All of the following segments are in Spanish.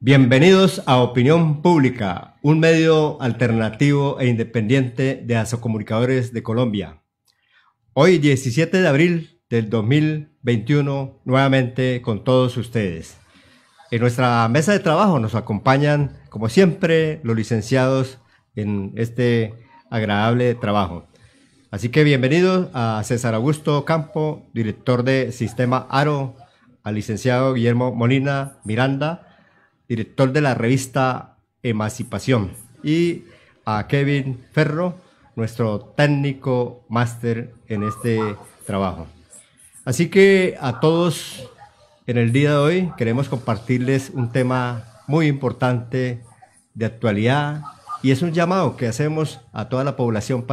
Bienvenidos a Opinión Pública, un medio alternativo e independiente de Asocomunicadores de Colombia. Hoy, 17 de abril del 2021, nuevamente con todos ustedes. En nuestra mesa de trabajo nos acompañan, como siempre, los licenciados en este agradable trabajo. Así que bienvenidos a César Augusto Campo, director de Sistema Aro, al licenciado Guillermo Molina Miranda, director de la revista Emancipación, y a Kevin Ferro, nuestro técnico máster en este trabajo. Así que a todos en el día de hoy queremos compartirles un tema muy importante de actualidad y es un llamado que hacemos a toda la población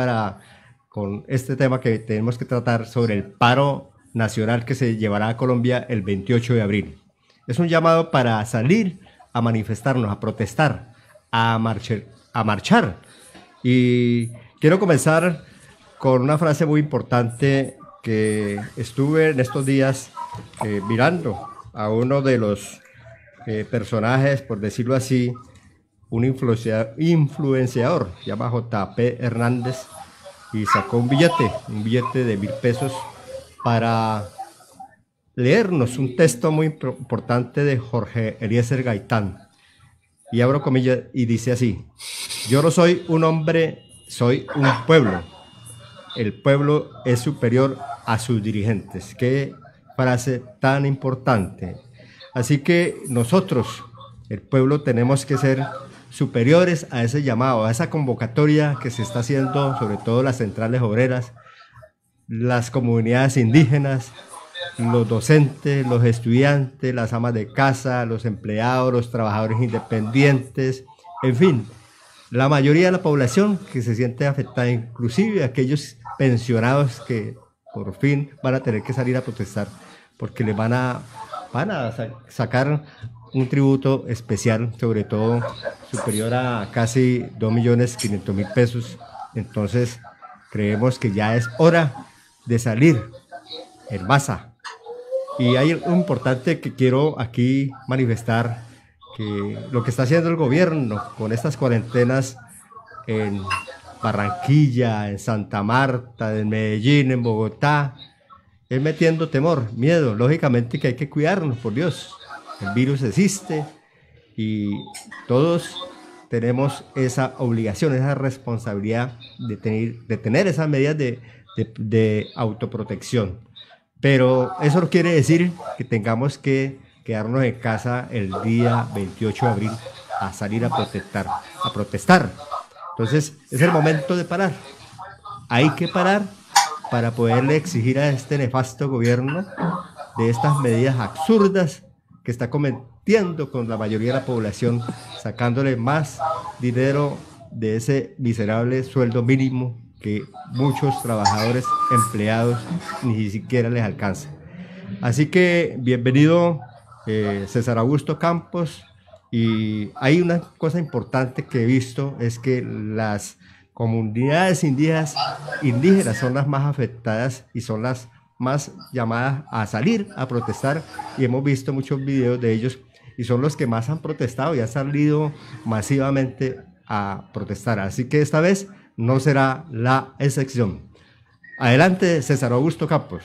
con este tema que tenemos que tratar sobre el paro nacional que se llevará a Colombia el 28 de abril. Es un llamado para salir a manifestarnos, a protestar, a marchar. Y quiero comenzar con una frase muy importante que estuve en estos días mirando a uno de los personajes, por decirlo así, un influenciador, se llama J.P. Hernández, y sacó un billete de 1.000 pesos para leernos un texto muy importante de Jorge Eliezer Gaitán. Y abro comillas y dice así: yo no soy un hombre, soy un pueblo. El pueblo es superior a sus dirigentes. Qué frase tan importante. Así que nosotros, el pueblo, tenemos que ser superiores a ese llamado, a esa convocatoria que se está haciendo, sobre todo las centrales obreras, las comunidades indígenas, los docentes, los estudiantes, las amas de casa, los empleados, los trabajadores independientes, en fin, la mayoría de la población que se siente afectada, inclusive aquellos pensionados que por fin van a tener que salir a protestar porque les van a sacar un tributo especial, sobre todo superior a casi 2.500.000 pesos. Entonces creemos que ya es hora de salir en masa. Y hay algo importante que quiero aquí manifestar, que lo que está haciendo el gobierno con estas cuarentenas en Barranquilla, en Santa Marta, en Medellín, en Bogotá, es metiendo temor, miedo. Lógicamente que hay que cuidarnos, por Dios. El virus existe y todos tenemos esa obligación, esa responsabilidad de tener esas medidas de autoprotección. Pero eso no quiere decir que tengamos que quedarnos en casa el día 28 de abril a salir a protestar. Entonces es el momento de parar. Hay que parar para poderle exigir a este nefasto gobierno de estas medidas absurdas que está cometiendo con la mayoría de la población, sacándole más dinero de ese miserable sueldo mínimo que muchos trabajadores empleados ni siquiera les alcanza. Así que bienvenido César Augusto Campos. Y hay una cosa importante que he visto, es que las comunidades indígenas son las más afectadas y son las más llamadas a salir a protestar, y hemos visto muchos videos de ellos y son los que más han protestado y han salido masivamente a protestar. Así que esta vez no será la excepción. Adelante, César Augusto Campos.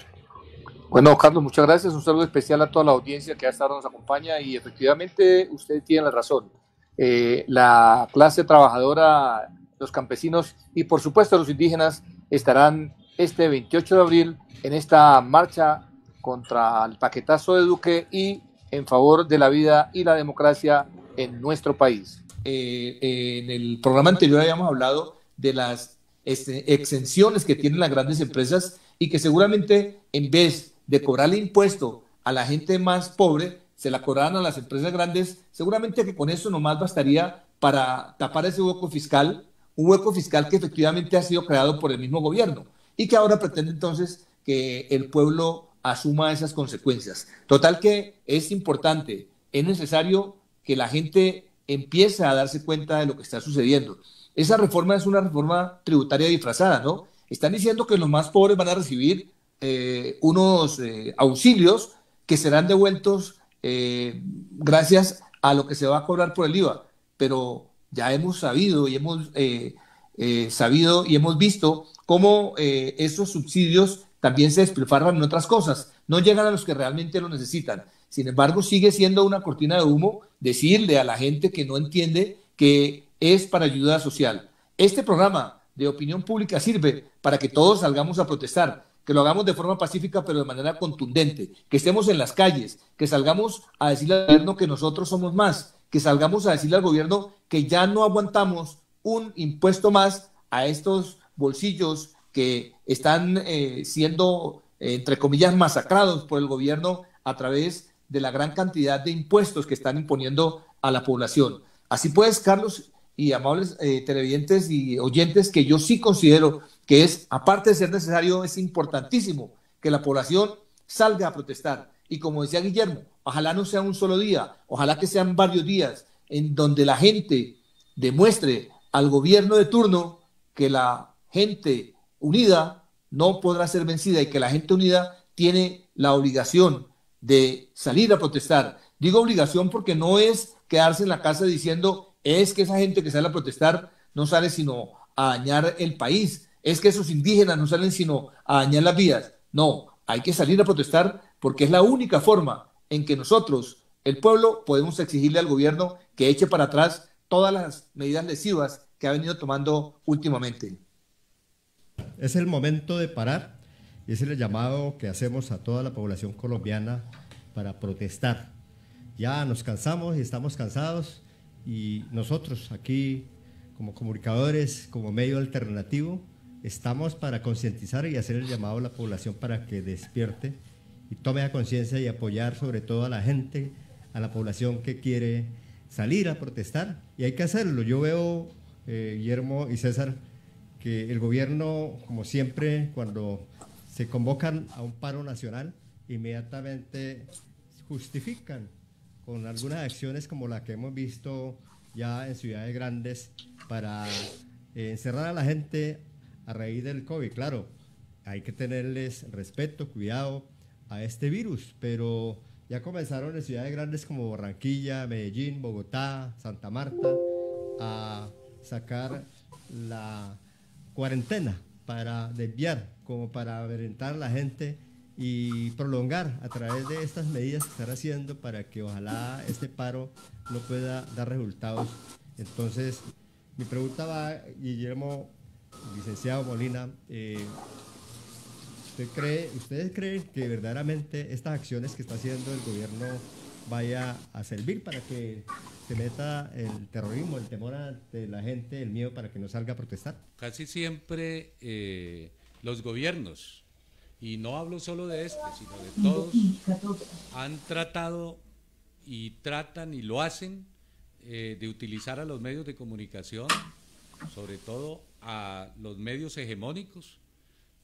Bueno, Carlos, muchas gracias. Un saludo especial a toda la audiencia que hasta ahora nos acompaña, y efectivamente usted tiene la razón. La clase trabajadora, los campesinos y por supuesto los indígenas estarán este 28 de abril en esta marcha contra el paquetazo de Duque y en favor de la vida y la democracia en nuestro país. En el programa anterior habíamos hablado de las exenciones que tienen las grandes empresas y que seguramente en vez de cobrarle impuesto a la gente más pobre, se la cobrarán a las empresas grandes. Seguramente que con eso nomás bastaría para tapar ese hueco fiscal, un hueco fiscal que efectivamente ha sido creado por el mismo gobierno y que ahora pretende entonces que el pueblo asuma esas consecuencias. Total que es importante, es necesario que la gente empiece a darse cuenta de lo que está sucediendo. Esa reforma es una reforma tributaria disfrazada, ¿no? Están diciendo que los más pobres van a recibir unos auxilios que serán devueltos gracias a lo que se va a cobrar por el IVA, pero ya hemos sabido y hemos visto cómo esos subsidios también se despilfarran en otras cosas, no llegan a los que realmente lo necesitan. Sin embargo, sigue siendo una cortina de humo decirle a la gente que no entiende que es para ayuda social. Este programa de opinión pública sirve para que todos salgamos a protestar, que lo hagamos de forma pacífica pero de manera contundente, que estemos en las calles, que salgamos a decirle al gobierno que nosotros somos más, que salgamos a decirle al gobierno que ya no aguantamos un impuesto más a estos bolsillos que están siendo, entre comillas, masacrados por el gobierno a través de la gran cantidad de impuestos que están imponiendo a la población. Así pues, Carlos y amables televidentes y oyentes, que yo sí considero que es, aparte de ser necesario, es importantísimo que la población salga a protestar. Y como decía Guillermo, ojalá no sea un solo día, ojalá que sean varios días en donde la gente demuestre al gobierno de turno que la gente unida no podrá ser vencida y que la gente unida tiene la obligación de salir a protestar. Digo obligación porque no es quedarse en la casa diciendo es que esa gente que sale a protestar no sale sino a dañar el país, es que esos indígenas no salen sino a dañar las vías. No, hay que salir a protestar porque es la única forma en que nosotros, el pueblo, podemos exigirle al gobierno que eche para atrás todas las medidas lesivas que ha venido tomando últimamente. Es el momento de parar y es el llamado que hacemos a toda la población colombiana para protestar. Ya nos cansamos y estamos cansados y nosotros aquí como comunicadores, como medio alternativo, estamos para concientizar y hacer el llamado a la población para que despierte y tome a conciencia y apoyar sobre todo a la gente, a la población que quiere salir a protestar y hay que hacerlo. Yo veo, Guillermo y César, que el gobierno, como siempre, cuando se convocan a un paro nacional, inmediatamente justifican con algunas acciones como la que hemos visto ya en ciudades grandes para encerrar a la gente a raíz del COVID. Claro, hay que tenerles respeto, cuidado a este virus, pero ya comenzaron en ciudades grandes como Barranquilla, Medellín, Bogotá, Santa Marta a sacar la cuarentena para desviar, como para amedrentar a la gente y prolongar a través de estas medidas que están haciendo para que ojalá este paro no pueda dar resultados. Entonces, mi pregunta va, Guillermo, licenciado Molina, ¿ustedes creen que verdaderamente estas acciones que está haciendo el gobierno vaya a servir para que se meta el terrorismo, el temor de la gente, el miedo para que no salga a protestar? Casi siempre los gobiernos, y no hablo solo de este, sino de todos, han tratado y tratan y lo hacen de utilizar a los medios de comunicación, sobre todo a los medios hegemónicos,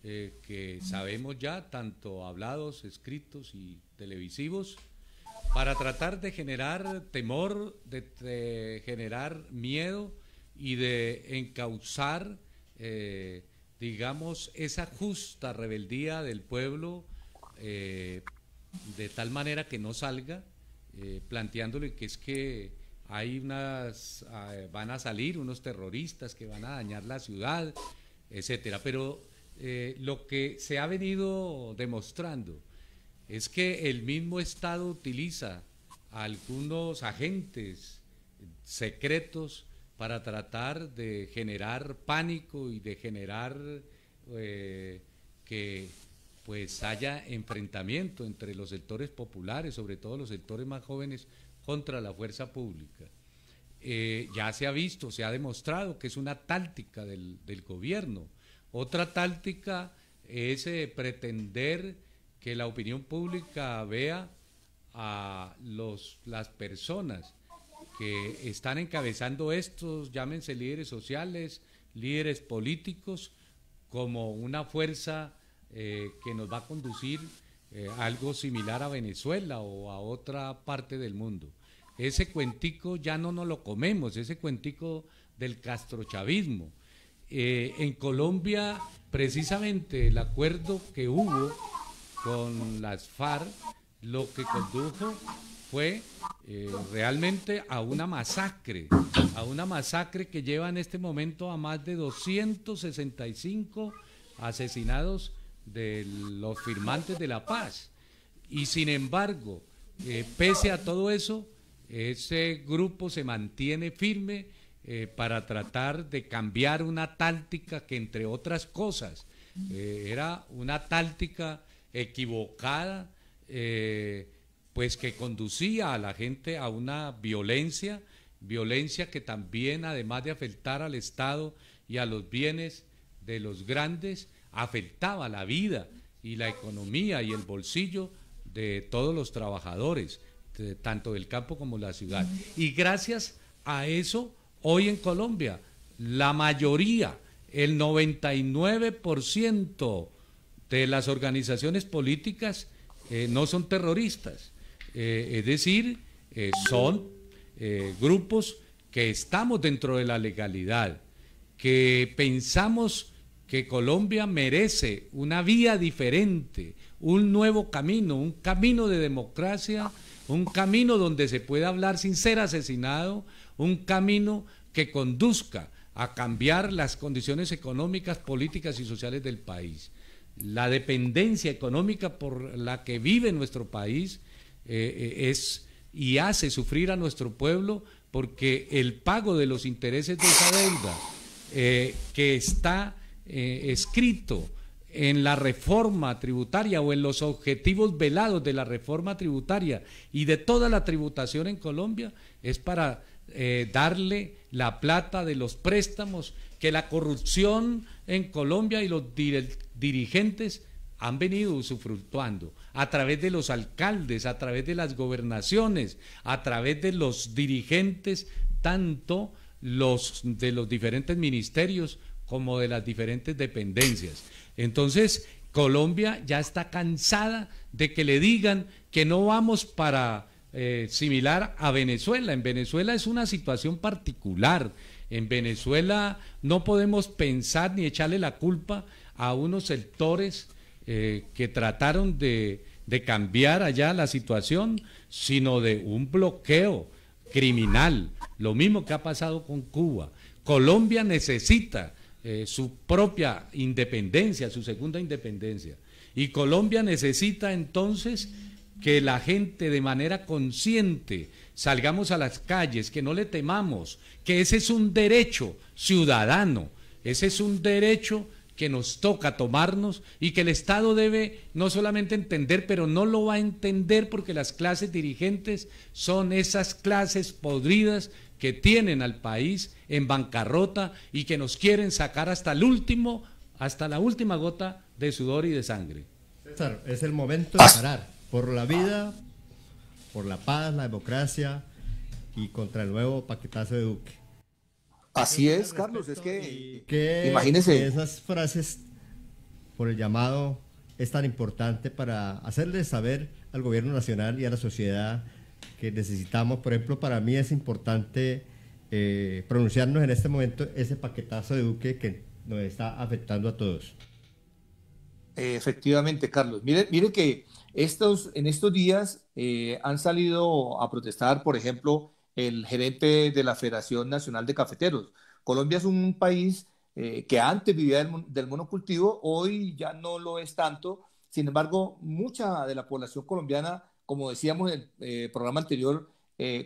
que sabemos ya, tanto hablados, escritos y televisivos, para tratar de generar temor, de generar miedo y de encauzar, digamos, esa justa rebeldía del pueblo, de tal manera que no salga, planteándole que es que hay van a salir unos terroristas que van a dañar la ciudad, etcétera. Pero lo que se ha venido demostrando es que el mismo Estado utiliza a algunos agentes secretos para tratar de generar pánico y de generar que pues haya enfrentamiento entre los sectores populares, sobre todo los sectores más jóvenes, contra la fuerza pública. Ya se ha visto, se ha demostrado que es una táctica del gobierno. Otra táctica es pretender que la opinión pública vea a las personas que están encabezando estos, llámense líderes sociales, líderes políticos, como una fuerza que nos va a conducir a algo similar a Venezuela o a otra parte del mundo. Ese cuentico ya no nos lo comemos, ese cuentico del castrochavismo. En Colombia, precisamente el acuerdo que hubo con las FARC, lo que condujo fue realmente a una masacre que lleva en este momento a más de 265 asesinados de los firmantes de la paz. Y sin embargo, pese a todo eso, ese grupo se mantiene firme para tratar de cambiar una táctica que, entre otras cosas, era una táctica equivocada, pues que conducía a la gente a una violencia que también, además de afectar al Estado y a los bienes de los grandes, afectaba la vida y la economía y el bolsillo de todos los trabajadores, tanto del campo como de la ciudad. Y gracias a eso, hoy en Colombia, la mayoría, el 99% de las organizaciones políticas no son terroristas. Es decir, son grupos que estamos dentro de la legalidad, que pensamos que Colombia merece una vía diferente, un nuevo camino, un camino de democracia, un camino donde se pueda hablar sin ser asesinado, un camino que conduzca a cambiar las condiciones económicas, políticas y sociales del país. La dependencia económica por la que vive nuestro país es y hace sufrir a nuestro pueblo, porque el pago de los intereses de esa deuda que está escrito en la reforma tributaria o en los objetivos velados de la reforma tributaria y de toda la tributación en Colombia, es para darle la plata de los préstamos que la corrupción en Colombia y los dirigentes han venido usufructuando a través de los alcaldes, a través de las gobernaciones, a través de los dirigentes, tanto de los diferentes ministerios como de las diferentes dependencias. Entonces, Colombia ya está cansada de que le digan que no vamos para similar a Venezuela. En Venezuela es una situación particular. En Venezuela no podemos pensar ni echarle la culpa a unos sectores que trataron de cambiar allá la situación, sino de un bloqueo criminal, lo mismo que ha pasado con Cuba. Colombia necesita su propia independencia, su segunda independencia, y Colombia necesita entonces que la gente de manera consciente salgamos a las calles, que no le temamos, que ese es un derecho ciudadano, ese es un derecho que nos toca tomarnos y que el Estado debe no solamente entender, pero no lo va a entender porque las clases dirigentes son esas clases podridas que tienen al país en bancarrota y que nos quieren sacar hasta la última gota de sudor y de sangre. César, es el momento de parar por la vida, por la paz, la democracia y contra el nuevo paquetazo de Duque. Así es, Carlos, es que imagínese. Esas frases por el llamado es tan importante para hacerles saber al gobierno nacional y a la sociedad que necesitamos. Por ejemplo, para mí es importante pronunciarnos en este momento ese paquetazo de Duque que nos está afectando a todos. Efectivamente, Carlos. Mire que en estos días han salido a protestar, por ejemplo, el gerente de la Federación Nacional de Cafeteros. Colombia es un país que antes vivía del monocultivo, hoy ya no lo es tanto. Sin embargo, mucha de la población colombiana, como decíamos en el programa anterior,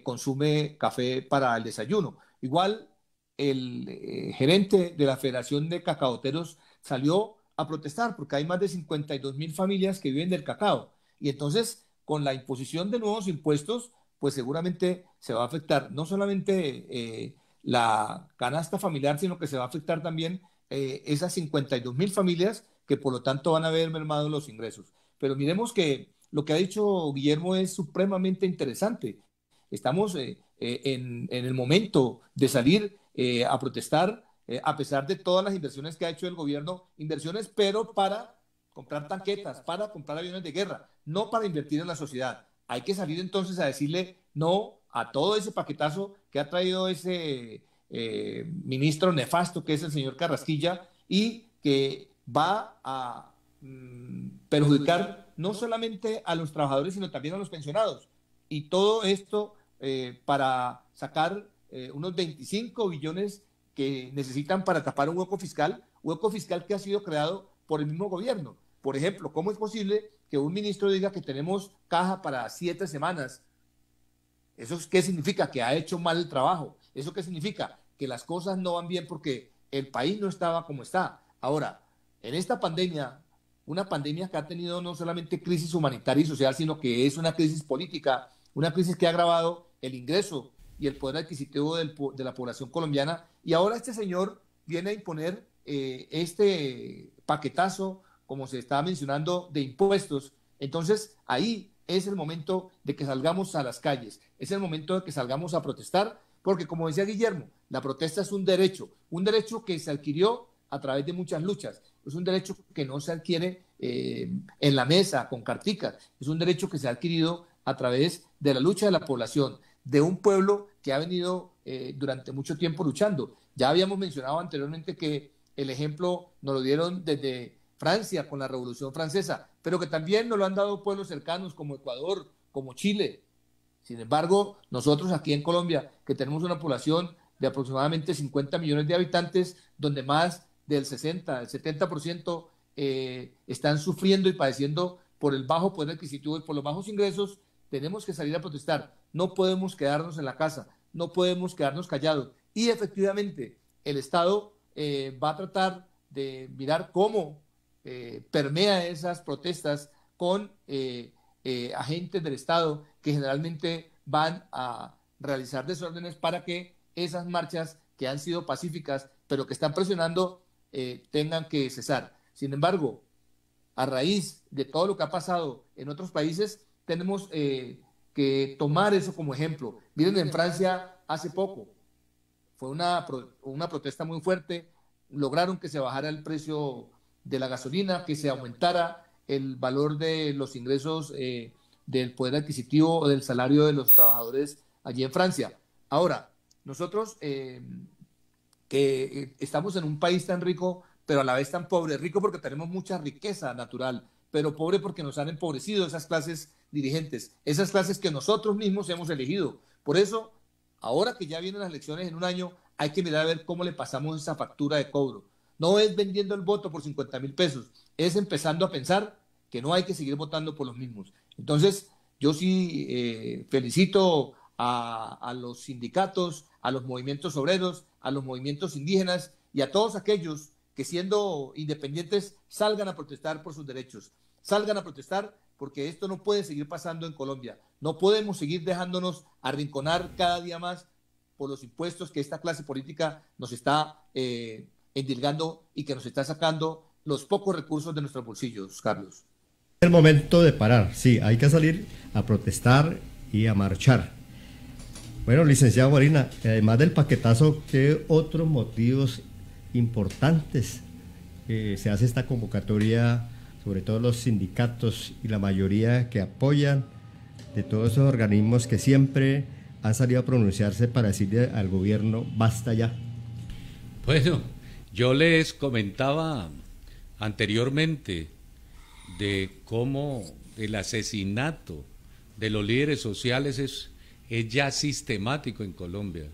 consume café para el desayuno. Igual, el gerente de la Federación de Cacaoteros salió a protestar porque hay más de 52.000 familias que viven del cacao. Y entonces, con la imposición de nuevos impuestos, pues seguramente se va a afectar no solamente la canasta familiar, sino que se va a afectar también esas 52.000 familias que por lo tanto van a ver mermados los ingresos. Pero miremos que lo que ha dicho Guillermo es supremamente interesante. Estamos en el momento de salir a protestar, a pesar de todas las inversiones que ha hecho el gobierno, inversiones pero para comprar tanquetas, para comprar aviones de guerra, no para invertir en la sociedad. Hay que salir entonces a decirle no a todo ese paquetazo que ha traído ese ministro nefasto que es el señor Carrasquilla y que va a perjudicar no solamente a los trabajadores sino también a los pensionados. y todo esto para sacar unos 25 billones que necesitan para tapar un hueco fiscal que ha sido creado por el mismo gobierno. Por ejemplo, ¿cómo es posible que un ministro diga que tenemos caja para 7 semanas? ¿Eso qué significa? Que ha hecho mal el trabajo. ¿Eso qué significa? Que las cosas no van bien porque el país no estaba como está. Ahora, en esta pandemia, una pandemia que ha tenido no solamente crisis humanitaria y social, sino que es una crisis política, una crisis que ha agravado el ingreso y el poder adquisitivo de la población colombiana. Y ahora este señor viene a imponer este paquetazo, como se estaba mencionando, de impuestos. Entonces, ahí es el momento de que salgamos a las calles, es el momento de que salgamos a protestar, porque como decía Guillermo, la protesta es un derecho que se adquirió a través de muchas luchas, es un derecho que no se adquiere en la mesa con carticas, es un derecho que se ha adquirido a través de la lucha de la población, de un pueblo que ha venido durante mucho tiempo luchando. Ya habíamos mencionado anteriormente que el ejemplo nos lo dieron desde Francia con la Revolución Francesa, pero que también nos lo han dado pueblos cercanos como Ecuador, como Chile. Sin embargo, nosotros aquí en Colombia, que tenemos una población de aproximadamente 50 millones de habitantes, donde más del 60, el 70% están sufriendo y padeciendo por el bajo poder adquisitivo y por los bajos ingresos, tenemos que salir a protestar. No podemos quedarnos en la casa, no podemos quedarnos callados. Y efectivamente, el Estado va a tratar de mirar cómo permea esas protestas con agentes del Estado que generalmente van a realizar desórdenes para que esas marchas que han sido pacíficas, pero que están presionando, tengan que cesar. Sin embargo, a raíz de todo lo que ha pasado en otros países, tenemos que tomar eso como ejemplo. Miren, en Francia hace poco fue una protesta muy fuerte, lograron que se bajara el precio de la gasolina, que se aumentara el valor de los ingresos del poder adquisitivo o del salario de los trabajadores allí en Francia. Ahora, nosotros que estamos en un país tan rico, pero a la vez tan pobre, rico porque tenemos mucha riqueza natural, pero pobre porque nos han empobrecido esas clases dirigentes, esas clases que nosotros mismos hemos elegido. Por eso, ahora que ya vienen las elecciones en un año, hay que mirar a ver cómo le pasamos esa factura de cobro. No es vendiendo el voto por 50.000 pesos, es empezando a pensar que no hay que seguir votando por los mismos. Entonces, yo sí felicito a los sindicatos, a los movimientos obreros, a los movimientos indígenas y a todos aquellos que siendo independientes salgan a protestar por sus derechos, salgan a protestar porque esto no puede seguir pasando en Colombia. No podemos seguir dejándonos arrinconar cada día más por los impuestos que esta clase política nos está endilgando y que nos está sacando los pocos recursos de nuestros bolsillos, Carlos. Es el momento de parar, sí, hay que salir a protestar y a marchar. Bueno, licenciado Molina, además del paquetazo, ¿qué otros motivos importantes se hace esta convocatoria, sobre todo los sindicatos y la mayoría que apoyan de todos esos organismos que siempre han salido a pronunciarse para decirle al gobierno basta ya? Bueno, yo les comentaba anteriormente de cómo el asesinato de los líderes sociales es ya sistemático en Colombia.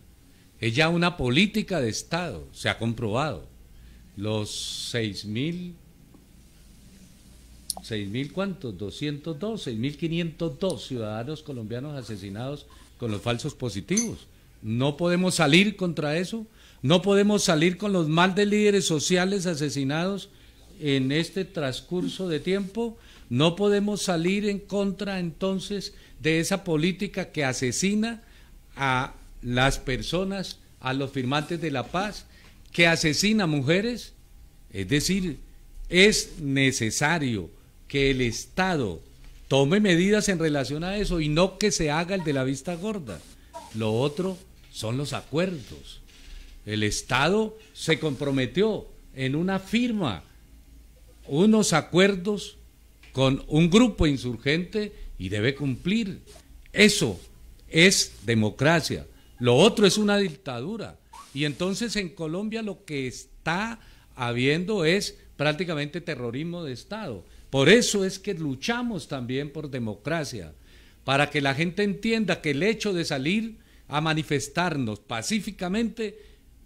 Es ya una política de Estado, se ha comprobado. Los 6.000, ¿cuántos? 202, 6.502 ciudadanos colombianos asesinados con los falsos positivos. No podemos salir contra eso, no podemos salir con los más de líderes sociales asesinados en este transcurso de tiempo, no podemos salir en contra entonces de esa política que asesina a las personas, a los firmantes de la paz, que asesina a mujeres. Es decir, es necesario que el Estado tome medidas en relación a eso y no que se haga el de la vista gorda. Lo otro son los acuerdos. El Estado se comprometió en una firma, unos acuerdos con un grupo insurgente y debe cumplir. Eso es democracia. Lo otro es una dictadura. Y entonces en Colombia lo que está habiendo es prácticamente terrorismo de Estado. Por eso es que luchamos también por democracia, para que la gente entienda que el hecho de salir a manifestarnos pacíficamente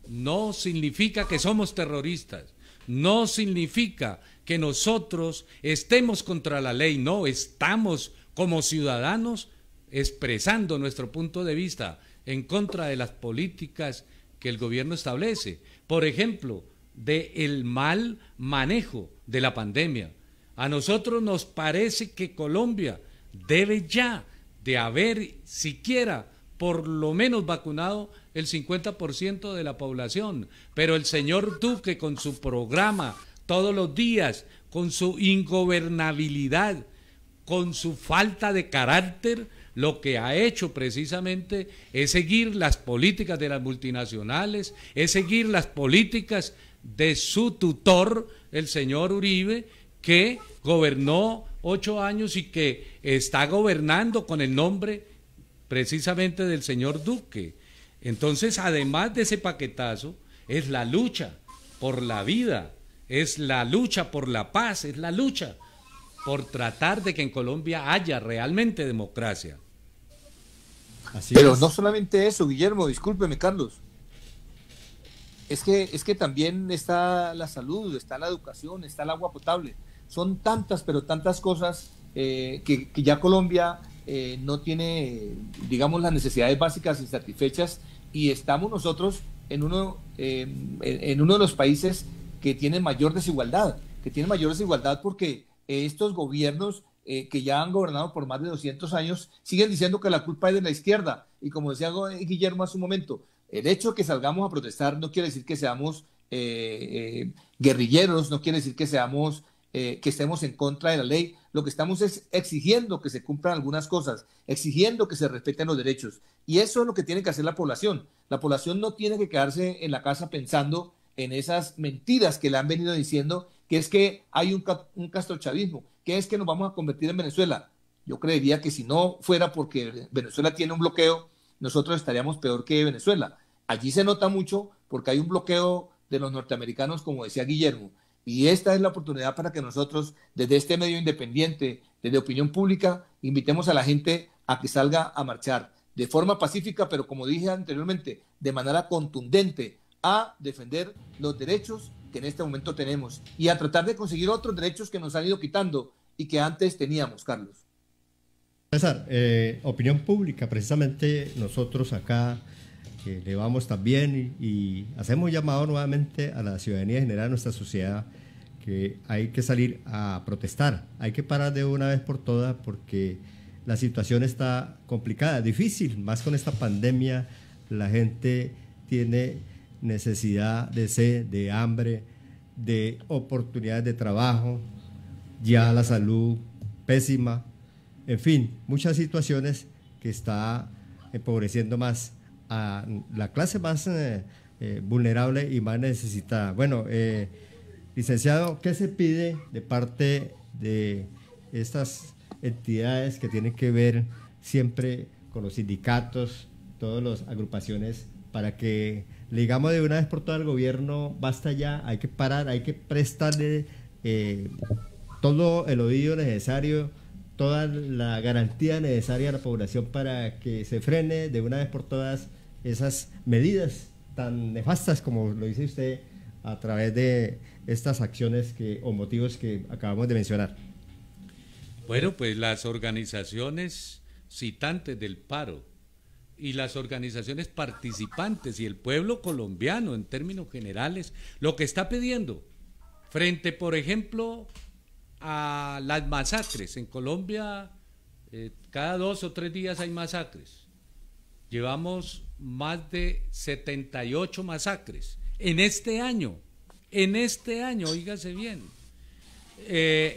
no significa que somos terroristas, no significa que nosotros estemos contra la ley, no, estamos como ciudadanos expresando nuestro punto de vista en contra de las políticas que el gobierno establece. Por ejemplo, del mal manejo de la pandemia. A nosotros nos parece que Colombia debe ya de haber siquiera por lo menos vacunado el 50% de la población, pero el señor Duque con su programa todos los días, con su ingobernabilidad, con su falta de carácter, lo que ha hecho precisamente es seguir las políticas de las multinacionales, es seguir las políticas de su tutor, el señor Uribe, que gobernó 8 años y que está gobernando con el nombre precisamente del señor Duque. Entonces, además de ese paquetazo, es la lucha por la vida, es la lucha por la paz, es la lucha por tratar de que en Colombia haya realmente democracia. Pero no solamente eso, Guillermo, discúlpeme, Carlos. Es que también está la salud, está la educación, está el agua potable. Son tantas, pero tantas cosas que ya Colombia no tiene, digamos, las necesidades básicas insatisfechas, y estamos nosotros en uno de los países que tiene mayor desigualdad, porque estos gobiernos que ya han gobernado por más de 200 años siguen diciendo que la culpa es de la izquierda. Y como decía Guillermo hace un momento, el hecho de que salgamos a protestar no quiere decir que seamos guerrilleros, no quiere decir que seamos que estemos en contra de la ley. Lo que estamos es exigiendo que se cumplan algunas cosas, exigiendo que se respeten los derechos. Y eso es lo que tiene que hacer la población. La población no tiene que quedarse en la casa pensando en esas mentiras que le han venido diciendo, que es que hay un castrochavismo, que es que nos vamos a convertir en Venezuela. Yo creería que si no fuera porque Venezuela tiene un bloqueo, nosotros estaríamos peor que Venezuela. Allí se nota mucho porque hay un bloqueo de los norteamericanos, como decía Guillermo, y esta es la oportunidad para que nosotros, desde este medio independiente, desde Opinión Pública, invitemos a la gente a que salga a marchar de forma pacífica, pero como dije anteriormente, de manera contundente, a defender los derechos que en este momento tenemos y a tratar de conseguir otros derechos que nos han ido quitando y que antes teníamos, Carlos. César, Opinión Pública, precisamente nosotros acá le vamos también y hacemos llamado nuevamente a la ciudadanía general de nuestra sociedad que hay que salir a protestar, hay que parar de una vez por todas porque la situación está complicada, difícil, más con esta pandemia. La gente tiene necesidad de sed, de hambre, de oportunidades de trabajo, ya la salud pésima, en fin, muchas situaciones que está empobreciendo más a la clase más vulnerable y más necesitada. Bueno, licenciado, ¿qué se pide de parte de estas entidades que tienen que ver siempre con los sindicatos, todas las agrupaciones, para que le digamos de una vez por todas al gobierno, basta ya, hay que parar, hay que prestarle todo el oído necesario, toda la garantía necesaria a la población para que se frene de una vez por todas esas medidas tan nefastas como lo dice usted a través de estas acciones o motivos que acabamos de mencionar? Bueno, pues las organizaciones citantes del paro y las organizaciones participantes y el pueblo colombiano en términos generales, lo que está pidiendo frente, por ejemplo, a las masacres. En Colombia cada 2 o 3 días hay masacres. Llevamos más de 78 masacres en este año, oígase bien.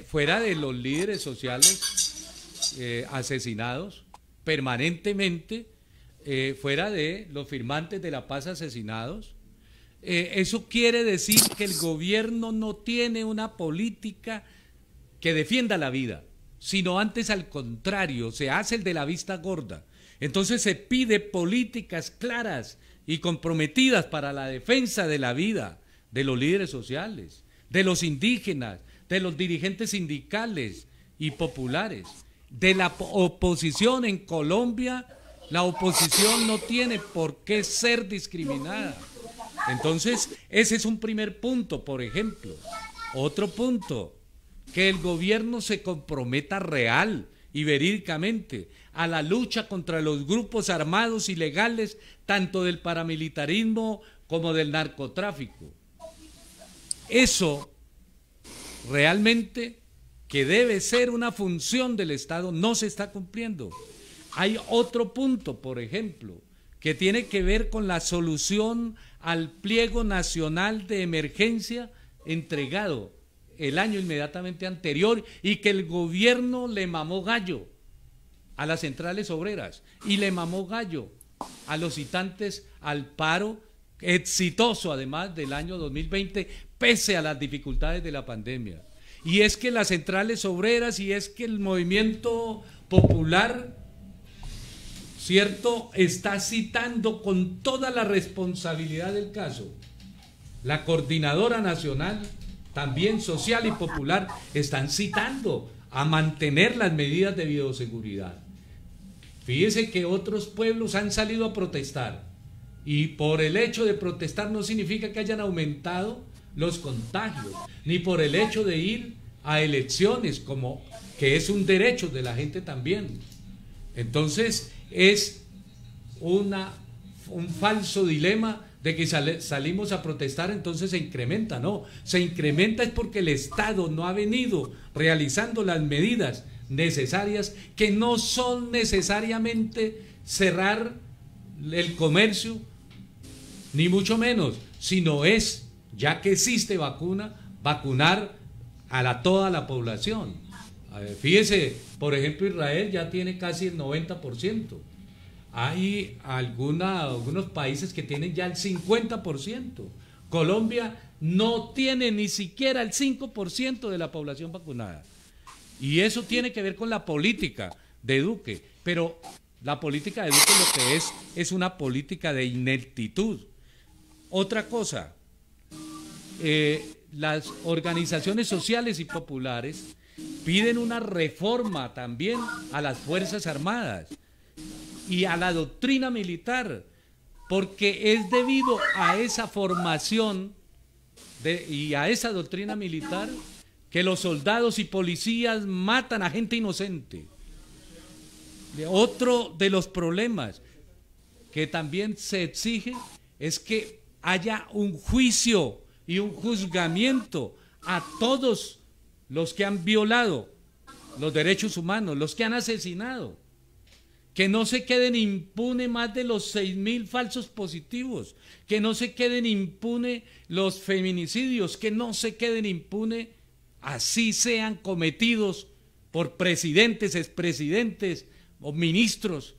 Fuera de los líderes sociales asesinados permanentemente, fuera de los firmantes de la paz asesinados, eso quiere decir que el gobierno no tiene una política que defienda la vida, sino antes al contrario, se hace el de la vista gorda. Entonces se pide políticas claras y comprometidas para la defensa de la vida de los líderes sociales, de los indígenas, de los dirigentes sindicales y populares. de la oposición en Colombia, la oposición no tiene por qué ser discriminada. Entonces, ese es un primer punto, por ejemplo. Otro punto, que el gobierno se comprometa real y verídicamente a la lucha contra los grupos armados ilegales, tanto del paramilitarismo como del narcotráfico. Eso realmente, que debe ser una función del Estado, no se está cumpliendo. Hay otro punto, por ejemplo, que tiene que ver con la solución al pliego nacional de emergencia entregado el año inmediatamente anterior y que el gobierno le mamó gallo a las centrales obreras y le mamó gallo a los citantes al paro exitoso además del año 2020 pese a las dificultades de la pandemia. Y es que las centrales obreras y es que el movimiento popular, ¿cierto?, está citando con toda la responsabilidad del caso. La Coordinadora Nacional, también social y popular, están citando a mantener las medidas de bioseguridad. Fíjese que otros pueblos han salido a protestar y por el hecho de protestar no significa que hayan aumentado los contagios, ni por el hecho de ir a elecciones, como que es un derecho de la gente también. Entonces es un falso dilema de que salimos a protestar, entonces se incrementa. No, se incrementa es porque el Estado no ha venido realizando las medidas necesarias, que no son necesariamente cerrar el comercio, ni mucho menos, sino es, ya que existe vacuna, vacunar a toda la población. Fíjese, por ejemplo, Israel ya tiene casi el 90%. Hay algunos países que tienen ya el 50%. Colombia no tiene ni siquiera el 5% de la población vacunada. Y eso tiene que ver con la política de Duque. Pero la política de Duque lo que es una política de ineptitud. Otra cosa, las organizaciones sociales y populares piden una reforma también a las Fuerzas Armadas y a la doctrina militar, porque es debido a esa formación y a esa doctrina militar que los soldados y policías matan a gente inocente. Otro de los problemas que también se exige es que haya un juicio y un juzgamiento a todos los que han violado los derechos humanos, los que han asesinado, que no se queden impunes más de los 6.000 falsos positivos, que no se queden impunes los feminicidios, que no se queden impunes, así sean cometidos por presidentes, expresidentes o ministros,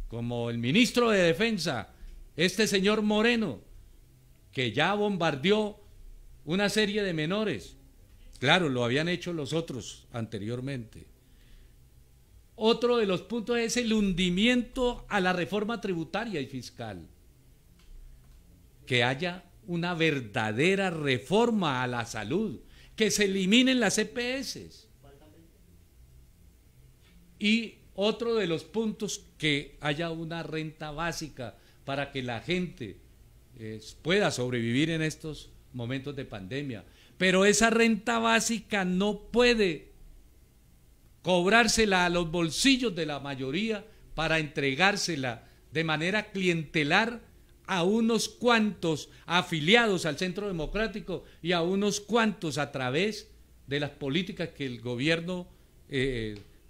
como el ministro de Defensa, este señor Moreno, que ya bombardeó una serie de menores. Claro, lo habían hecho los otros anteriormente. Otro de los puntos es el hundimiento a la reforma tributaria y fiscal. Que haya una verdadera reforma a la salud, que se eliminen las EPS. Y otro de los puntos, que haya una renta básica para que la gente pueda sobrevivir en estos momentos de pandemia. Pero esa renta básica no puede cobrársela a los bolsillos de la mayoría para entregársela de manera clientelar a unos cuantos afiliados al Centro Democrático y a unos cuantos a través de las políticas que el gobierno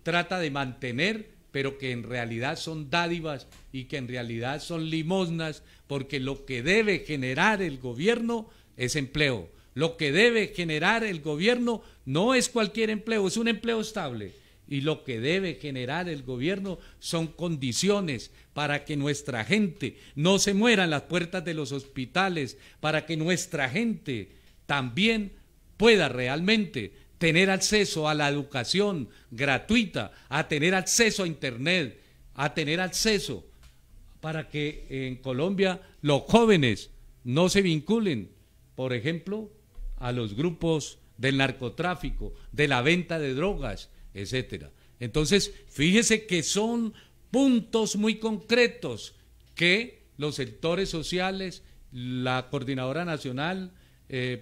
trata de mantener, pero que en realidad son dádivas y que en realidad son limosnas, porque lo que debe generar el gobierno es empleo. Lo que debe generar el gobierno no es cualquier empleo, es un empleo estable. Y lo que debe generar el gobierno son condiciones para que nuestra gente no se muera en las puertas de los hospitales, para que nuestra gente también pueda realmente tener acceso a la educación gratuita, a tener acceso a internet, a tener acceso para que en Colombia los jóvenes no se vinculen, por ejemplo, a los grupos del narcotráfico, de la venta de drogas, etcétera. Entonces, fíjese que son puntos muy concretos que los sectores sociales, la Coordinadora Nacional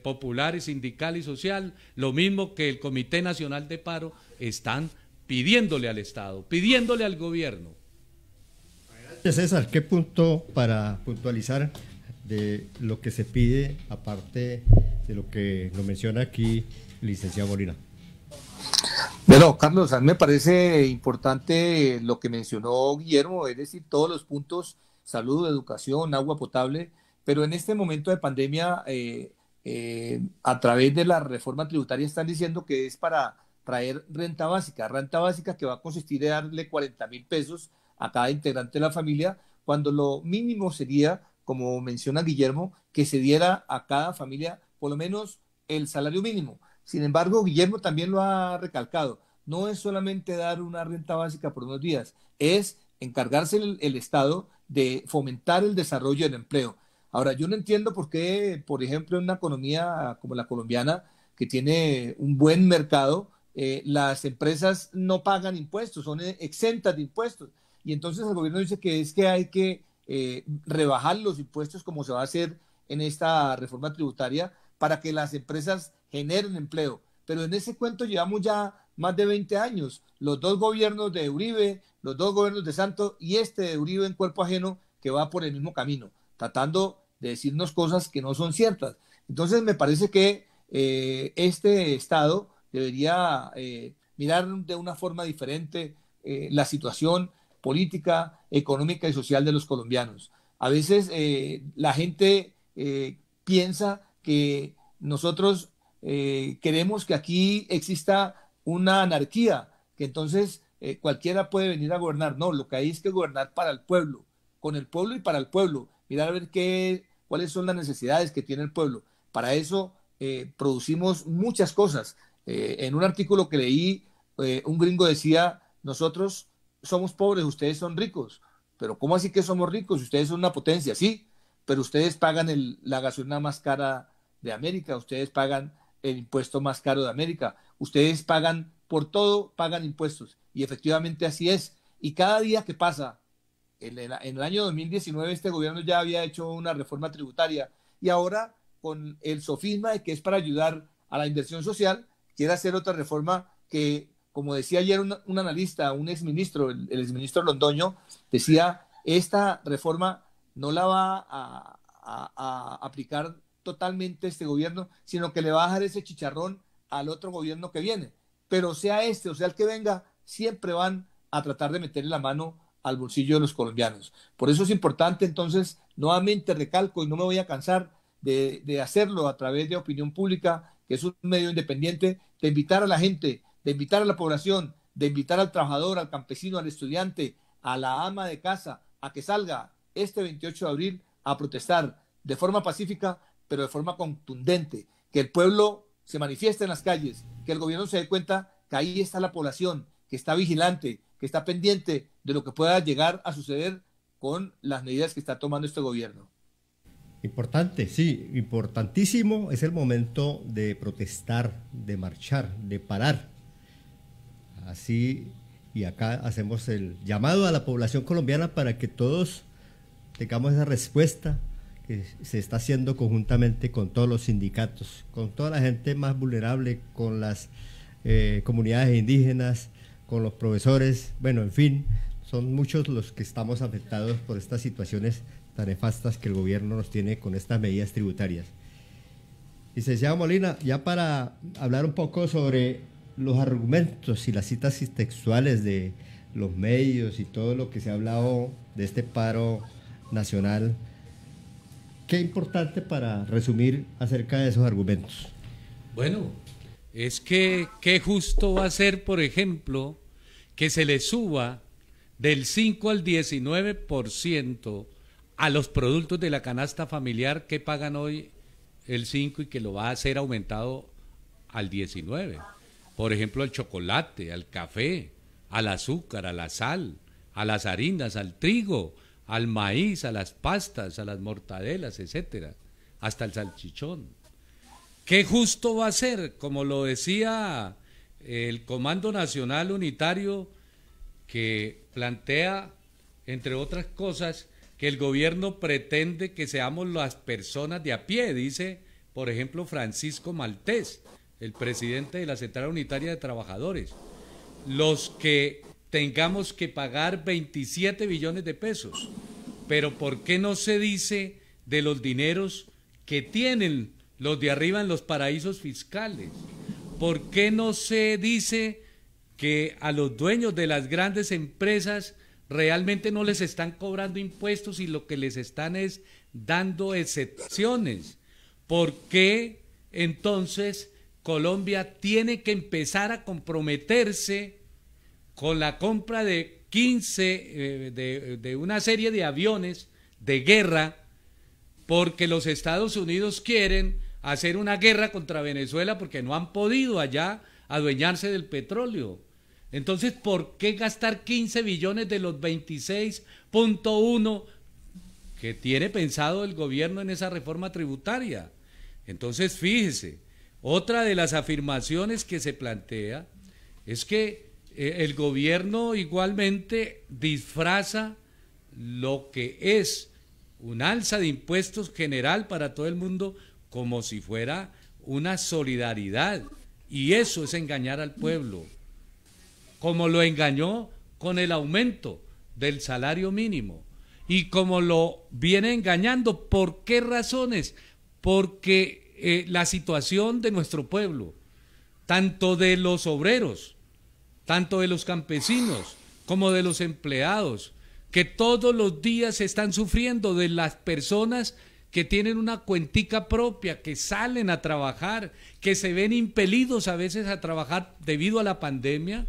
Popular y Sindical y Social, lo mismo que el Comité Nacional de Paro, están pidiéndole al Estado, pidiéndole al gobierno. César, ¿qué punto para puntualizar de lo que se pide, aparte de lo que nos menciona aquí el licenciado Molina? Bueno, Carlos, a mí me parece importante lo que mencionó Guillermo, es decir, todos los puntos, salud, educación, agua potable, pero en este momento de pandemia, a través de la reforma tributaria están diciendo que es para traer renta básica que va a consistir en darle 40.000 pesos a cada integrante de la familia, cuando lo mínimo sería, como menciona Guillermo, que se diera a cada familia por lo menos el salario mínimo. Sin embargo, Guillermo también lo ha recalcado, no es solamente dar una renta básica por unos días, es encargarse el Estado de fomentar el desarrollo del empleo. Ahora, yo no entiendo por qué, por ejemplo, en una economía como la colombiana, que tiene un buen mercado, las empresas no pagan impuestos, son exentas de impuestos. Y entonces el gobierno dice que es que hay que rebajar los impuestos como se va a hacer en esta reforma tributaria para que las empresas generen empleo. Pero en ese cuento llevamos ya más de 20 años. Los dos gobiernos de Uribe, los dos gobiernos de Santos y este de Uribe en cuerpo ajeno que va por el mismo camino, tratando de decirnos cosas que no son ciertas. Entonces me parece que este Estado debería mirar de una forma diferente la situación política, económica y social de los colombianos. A veces la gente piensa que nosotros queremos que aquí exista una anarquía, que entonces cualquiera puede venir a gobernar. No, lo que hay es que gobernar para el pueblo, con el pueblo y para el pueblo. Mirar a ver cuáles son las necesidades que tiene el pueblo. Para eso producimos muchas cosas. En un artículo que leí, un gringo decía, nosotros somos pobres, ustedes son ricos. Pero ¿cómo así que somos ricos? Ustedes son una potencia, sí, pero ustedes pagan la gasolina más cara de América, ustedes pagan el impuesto más caro de América, ustedes pagan por todo, pagan impuestos. Y efectivamente así es. Y cada día que pasa, en el año 2019 este gobierno ya había hecho una reforma tributaria y ahora con el sofisma de que es para ayudar a la inversión social, quiere hacer otra reforma que, como decía ayer un analista, un exministro, el exministro Londoño, decía, esta reforma no la va a aplicar totalmente este gobierno, sino que le va a dejar ese chicharrón al otro gobierno que viene. Pero sea este o sea el que venga, siempre van a tratar de meterle la mano al bolsillo de los colombianos. Por eso es importante, entonces, nuevamente recalco y no me voy a cansar de hacerlo a través de Opinión Pública, que es un medio independiente, de invitar a la gente, de invitar a la población, de invitar al trabajador, al campesino, al estudiante, a la ama de casa, a que salga este 28 de abril a protestar de forma pacífica, pero de forma contundente, que el pueblo se manifieste en las calles, que el gobierno se dé cuenta que ahí está la población, que está vigilante, que está pendiente de lo que pueda llegar a suceder con las medidas que está tomando este gobierno. Importante, sí, importantísimo es el momento de protestar, de marchar, de parar. Así, y acá hacemos el llamado a la población colombiana para que todos tengamos esa respuesta que se está haciendo conjuntamente con todos los sindicatos, con toda la gente más vulnerable, con las comunidades indígenas, con los profesores, bueno, en fin, son muchos los que estamos afectados por estas situaciones tan nefastas que el gobierno nos tiene con estas medidas tributarias. Licenciado Molina, ya para hablar un poco sobre los argumentos y las citas textuales de los medios y todo lo que se ha hablado de este paro nacional, ¿qué importante para resumir acerca de esos argumentos? Bueno, es que qué justo va a ser, por ejemplo, que se le suba del 5 al 19% a los productos de la canasta familiar que pagan hoy el 5 y que lo va a hacer aumentado al 19%. Por ejemplo, al chocolate, al café, al azúcar, a la sal, a las harinas, al trigo, al maíz, a las pastas, a las mortadelas, etcétera, hasta el salchichón. Qué justo va a ser, como lo decía el Comando Nacional Unitario, que plantea, entre otras cosas, que el gobierno pretende que seamos las personas de a pie, dice, por ejemplo, Francisco Maltés, el presidente de la Central Unitaria de Trabajadores, los que tengamos que pagar 27 billones de pesos. Pero ¿por qué no se dice de los dineros que tienen los de arriba en los paraísos fiscales? ¿Por qué no se dice que a los dueños de las grandes empresas realmente no les están cobrando impuestos y lo que les están es dando excepciones? ¿Por qué entonces Colombia tiene que empezar a comprometerse con la compra de 15, de una serie de aviones de guerra, porque los Estados Unidos quieren hacer una guerra contra Venezuela porque no han podido allá adueñarse del petróleo? Entonces, ¿por qué gastar 15 billones de los 26.1 que tiene pensado el gobierno en esa reforma tributaria? Entonces, fíjese, otra de las afirmaciones que se plantea es que el gobierno igualmente disfraza lo que es un alza de impuestos general para todo el mundo como si fuera una solidaridad, y eso es engañar al pueblo, como lo engañó con el aumento del salario mínimo y como lo viene engañando. ¿Por qué razones? Porque la situación de nuestro pueblo, tanto de los obreros, tanto de los campesinos como de los empleados, que todos los días están sufriendo, de las personas que tienen una cuentica propia, que salen a trabajar, que se ven impelidos a veces a trabajar debido a la pandemia,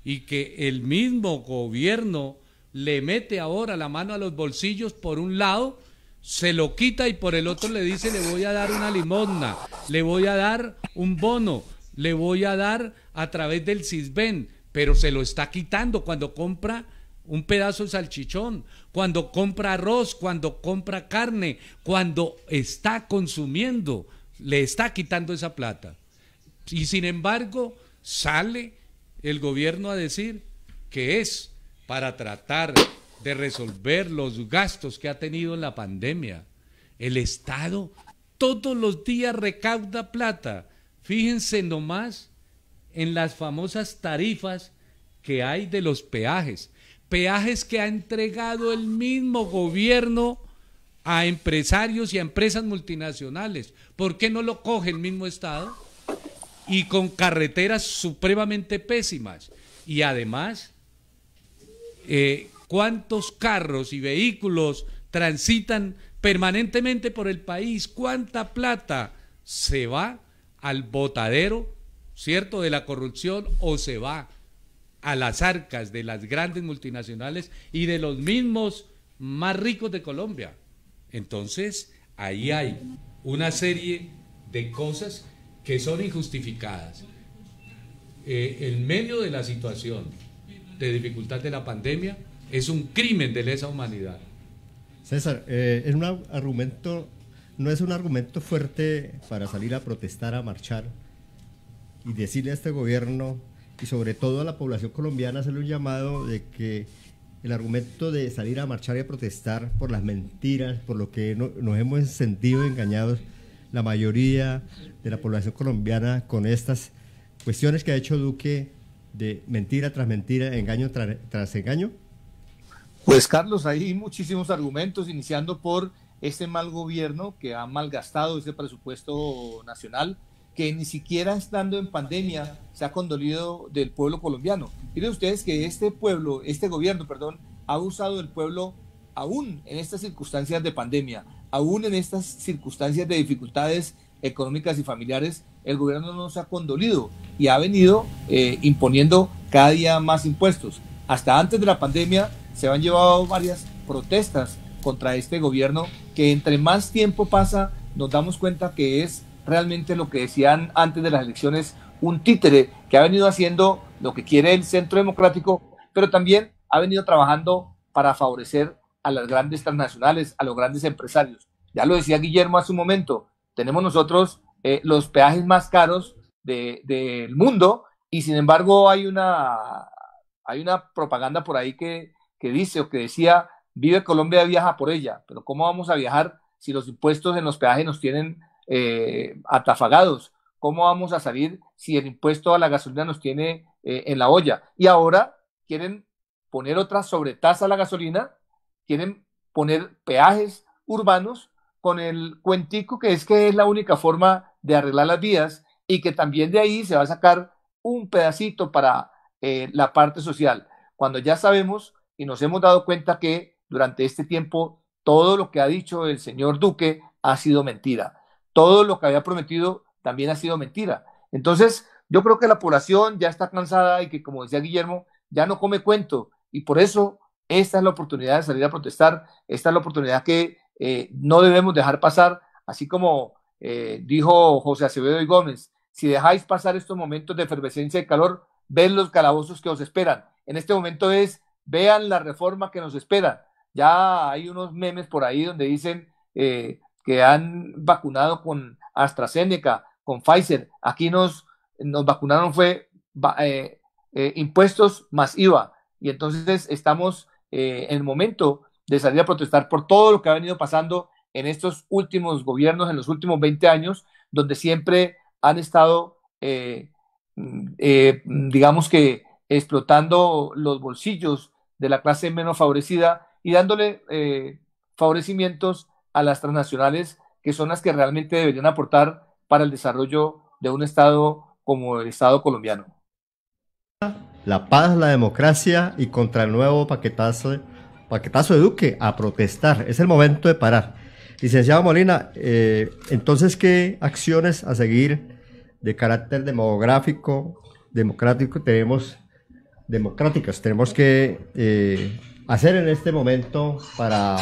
y que el mismo gobierno le mete ahora la mano a los bolsillos. Por un lado se lo quita y por el otro le dice: le voy a dar una limosna, le voy a dar un bono, le voy a dar a través del Sisbén, pero se lo está quitando cuando compra un pedazo de salchichón, cuando compra arroz, cuando compra carne, cuando está consumiendo, le está quitando esa plata. Y sin embargo, sale el gobierno a decir que es para tratar de resolver los gastos que ha tenido en la pandemia. El Estado todos los días recauda plata. Fíjense nomás en las famosas tarifas que hay de los peajes, peajes que ha entregado el mismo gobierno a empresarios y a empresas multinacionales. ¿Por qué no lo coge el mismo Estado? Y con carreteras supremamente pésimas. Y además, ¿cuántos carros y vehículos transitan permanentemente por el país? ¿Cuánta plata se va al botadero, cierto, de la corrupción, o se va a las arcas de las grandes multinacionales y de los mismos más ricos de Colombia? Entonces, ahí hay una serie de cosas que son injustificadas. En medio de la situación de dificultad de la pandemia, es un crimen de lesa humanidad. César, es un argumento, no es un argumento fuerte para salir a protestar, a marchar y decirle a este gobierno y sobre todo a la población colombiana, hacerle un llamado de que el argumento de salir a marchar y a protestar por las mentiras, por lo que nos hemos sentido engañados la mayoría de la población colombiana con estas cuestiones que ha hecho Duque, de mentira tras mentira, engaño tras engaño? Pues Carlos, hay muchísimos argumentos, iniciando por este mal gobierno que ha malgastado ese presupuesto nacional, que ni siquiera estando en pandemia se ha condolido del pueblo colombiano. Miren ustedes que este gobierno, ha usado del pueblo aún en estas circunstancias de pandemia, aún en estas circunstancias de dificultades económicas y familiares. El gobierno no se ha condolido y ha venido imponiendo cada día más impuestos. Hasta antes de la pandemia se han llevado varias protestas contra este gobierno, que entre más tiempo pasa nos damos cuenta que es realmente lo que decían antes de las elecciones, un títere que ha venido haciendo lo que quiere el Centro Democrático, pero también ha venido trabajando para favorecer a las grandes transnacionales, a los grandes empresarios. Ya lo decía Guillermo hace un momento, tenemos nosotros los peajes más caros del mundo, y sin embargo hay una propaganda por ahí que dice o que decía, vive Colombia, viaja por ella, pero ¿cómo vamos a viajar si los impuestos en los peajes nos tienen atafagados? ¿Cómo vamos a salir si el impuesto a la gasolina nos tiene en la olla? Y ahora quieren poner otra sobretasa a la gasolina, quieren poner peajes urbanos con el cuentico que es la única forma de arreglar las vías y que también de ahí se va a sacar un pedacito para la parte social, cuando ya sabemos y nos hemos dado cuenta que durante este tiempo todo lo que ha dicho el señor Duque ha sido mentira. Todo lo que había prometido también ha sido mentira. Entonces, yo creo que la población ya está cansada y que, como decía Guillermo, ya no come cuento. Y por eso esta es la oportunidad de salir a protestar. Esta es la oportunidad que no debemos dejar pasar. Así como dijo José Acevedo y Gómez, si dejáis pasar estos momentos de efervescencia y calor, ven los calabozos que os esperan. En este momento vean la reforma que nos espera. Ya hay unos memes por ahí donde dicen que han vacunado con AstraZeneca, con Pfizer. Aquí nos vacunaron fue impuestos más IVA. Y entonces estamos en el momento de salir a protestar por todo lo que ha venido pasando en estos últimos gobiernos, en los últimos 20 años, donde siempre han estado, digamos que, explotando los bolsillos de la clase menos favorecida y dándole favorecimientos a las transnacionales, que son las que realmente deberían aportar para el desarrollo de un Estado como el Estado colombiano. La paz, la democracia y contra el nuevo paquetazo de Duque, a protestar. Es el momento de parar. Licenciado Molina, entonces, ¿qué acciones a seguir de carácter democráticas tenemos que hacer en este momento para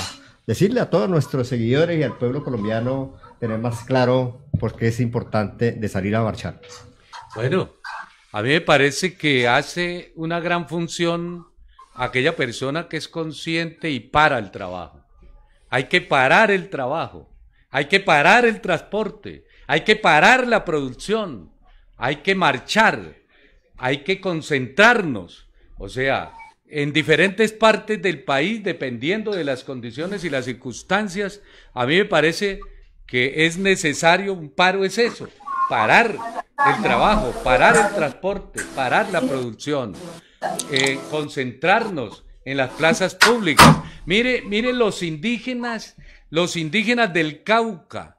decirle a todos nuestros seguidores y al pueblo colombiano tener más claro por qué es importante de salir a marchar? Bueno, a mí me parece que hace una gran función aquella persona que es consciente y para el trabajo. Hay que parar el trabajo, hay que parar el transporte, hay que parar la producción, hay que marchar, hay que concentrarnos, o sea, en diferentes partes del país, dependiendo de las condiciones y las circunstancias. A mí me parece que es necesario, un paro es eso, parar el trabajo, parar el transporte, parar la producción, concentrarnos en las plazas públicas. Mire los indígenas del Cauca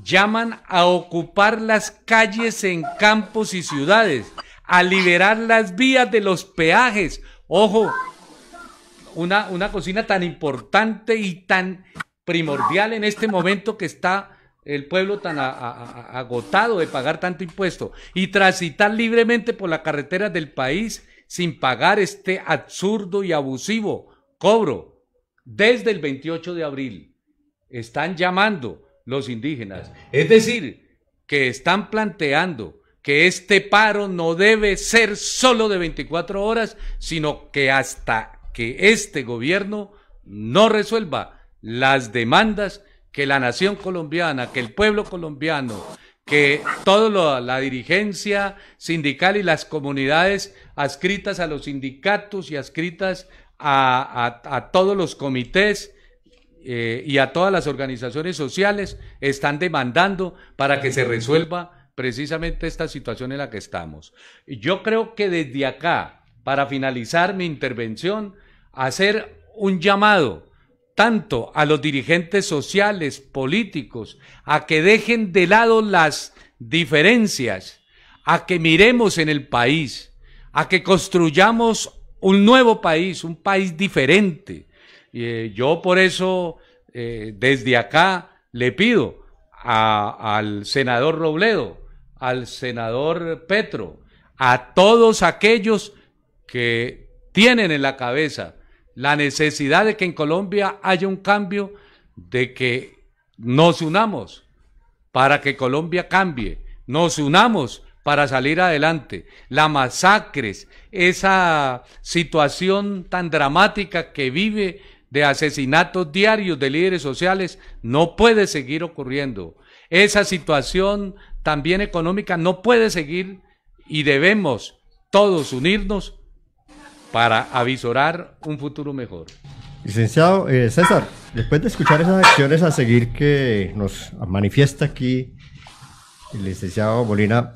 llaman a ocupar las calles en campos y ciudades, a liberar las vías de los peajes. Ojo, una cocina tan importante y tan primordial en este momento que está el pueblo tan agotado de pagar tanto impuesto, y transitar libremente por las carreteras del país sin pagar este absurdo y abusivo cobro. Desde el 28 de abril están llamando los indígenas, es decir, que están planteando que este paro no debe ser solo de 24 horas, sino que hasta que este gobierno no resuelva las demandas que la nación colombiana, que el pueblo colombiano, que toda la dirigencia sindical y las comunidades adscritas a los sindicatos y adscritas a todos los comités y a todas las organizaciones sociales están demandando para que se resuelva precisamente esta situación en la que estamos. Yo creo que desde acá, para finalizar mi intervención, hacer un llamado tanto a los dirigentes sociales, políticos, a que dejen de lado las diferencias, a que miremos en el país, a que construyamos un nuevo país, un país diferente. Yo por eso desde acá le pido al senador Robledo, al senador Petro, a todos aquellos que tienen en la cabeza la necesidad de que en Colombia haya un cambio, de que nos unamos para que Colombia cambie, nos unamos para salir adelante. Las masacres, esa situación tan dramática que vive de asesinatos diarios de líderes sociales, no puede seguir ocurriendo. Esa situación también económica no puede seguir, y debemos todos unirnos para avisorar un futuro mejor. Licenciado César, después de escuchar esas acciones a seguir que nos manifiesta aquí el licenciado Molina,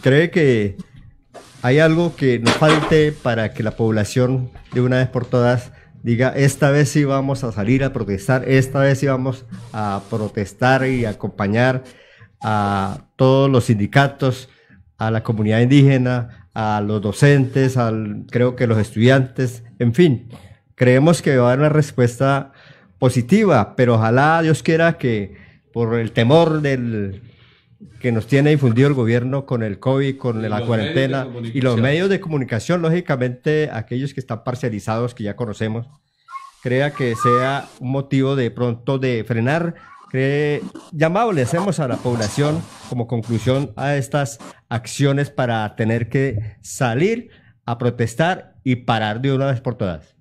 ¿cree que hay algo que nos falte para que la población de una vez por todas diga, esta vez sí vamos a salir a protestar, esta vez sí vamos a protestar y acompañar a todos los sindicatos, a la comunidad indígena, a los docentes, creo que los estudiantes, en fin? Creemos que va a haber una respuesta positiva, pero ojalá Dios quiera que por el temor que nos tiene difundido el gobierno con el COVID, con la cuarentena y los medios de comunicación, lógicamente aquellos que están parcializados, que ya conocemos, crea que sea un motivo de pronto de frenar. Llamado le hacemos a la población como conclusión a estas acciones para tener que salir a protestar y parar de una vez por todas.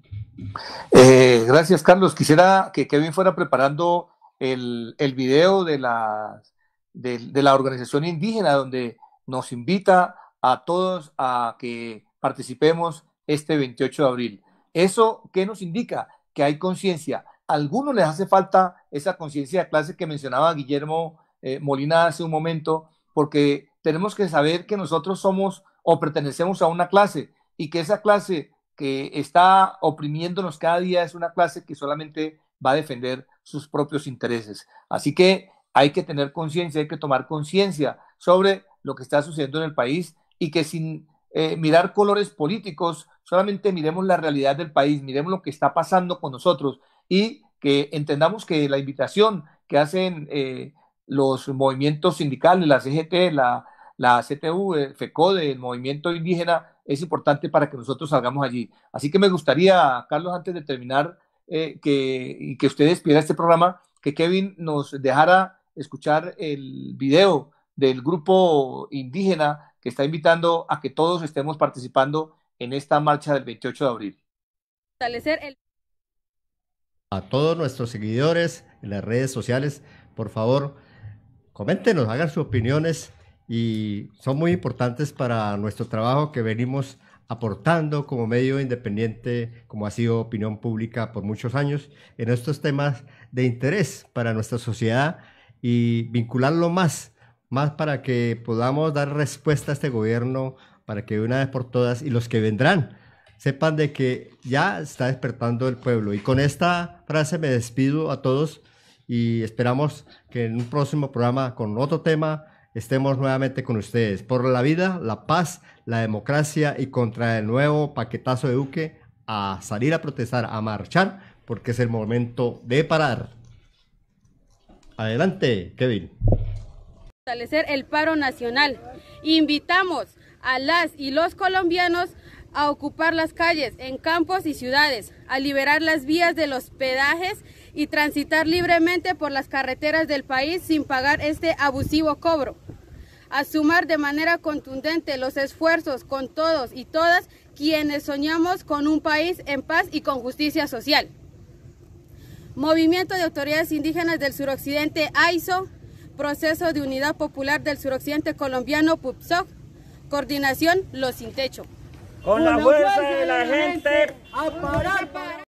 Gracias, Carlos. Quisiera que Kevin fuera preparando el video de la organización indígena, donde nos invita a todos a que participemos este 28 de abril. ¿Eso qué nos indica? Que hay conciencia. A algunos les hace falta esa conciencia de clase que mencionaba Guillermo Molina hace un momento, porque tenemos que saber que nosotros somos o pertenecemos a una clase y que esa clase que está oprimiéndonos cada día es una clase que solamente va a defender sus propios intereses. Así que hay que tener conciencia, hay que tomar conciencia sobre lo que está sucediendo en el país y que sin mirar colores políticos, solamente miremos la realidad del país, miremos lo que está pasando con nosotros y que entendamos que la invitación que hacen los movimientos sindicales, la CGT, la CTU, el FECODE, el movimiento indígena, es importante para que nosotros salgamos allí. Así que me gustaría, Carlos, antes de terminar, que usted despidiera este programa, que Kevin nos dejara escuchar el video del grupo indígena que está invitando a que todos estemos participando en esta marcha del 28 de abril. A todos nuestros seguidores en las redes sociales, por favor, coméntenos, hagan sus opiniones y son muy importantes para nuestro trabajo que venimos aportando como medio independiente, como ha sido Opinión Pública por muchos años, en estos temas de interés para nuestra sociedad y vincularlo más para que podamos dar respuesta a este gobierno, para que de una vez por todas y los que vendrán sepan de que ya está despertando el pueblo. Y con esta frase me despido a todos y esperamos que en un próximo programa con otro tema estemos nuevamente con ustedes. Por la vida, la paz, la democracia y contra el nuevo paquetazo de Duque, a salir a protestar, a marchar, porque es el momento de parar. Adelante, Kevin. Fortalecer el paro nacional. Invitamos a las y los colombianos a ocupar las calles en campos y ciudades, a liberar las vías de los peajes y transitar libremente por las carreteras del país sin pagar este abusivo cobro. A sumar de manera contundente los esfuerzos con todos y todas quienes soñamos con un país en paz y con justicia social. Movimiento de Autoridades Indígenas del Suroccidente, AISO, Proceso de Unidad Popular del Suroccidente Colombiano, PUPSOC, Coordinación Los Sin Techo. Con la fuerza de la gente, a parar.